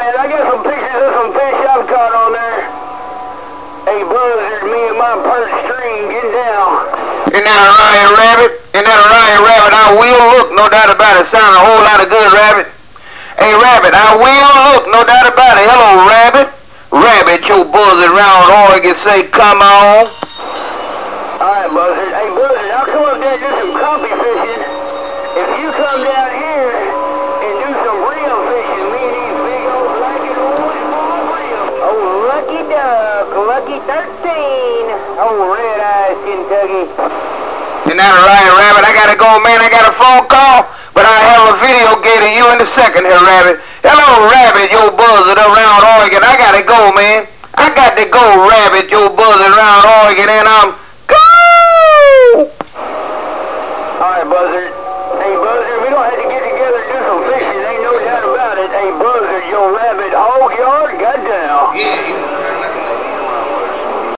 man. I got some pictures of some fish I've caught on there. Hey, Buzzard, me and my perch stream, get down. Isn't that a Ryan Rabbit? Isn't that a Ryan Rabbit? I will look, no doubt about it. Sound a whole lot of good, Rabbit. Hey, Rabbit, I will look, no doubt about it. Hello, Rabbit. Rabbit, your Buzzard round Oregon say, come on. Alright, Buzzard. Hey, Buzzard, I'll come up there and do some crappie fishing. If you come down here and do some reel fishing, me and these big old black and orange ball reels. Oh, lucky duck, lucky 13. Oh, red eyes, Kentucky. Isn't that a Ryan Rabbit? I gotta go, man. I got a phone call, but I have a video getting you in a second here, Rabbit. Hello, Rabbit, your Buzzard around Oregon. I gotta go, man. I got to go, Rabbit, your Buzzard around Oregon, and I'm go! Alright, Buzzard. Hey, Buzzard, we don't have to get together and do some fishing. Ain't no doubt about it. Hey, Buzzard, your rabbit hog yard got down. Yeah,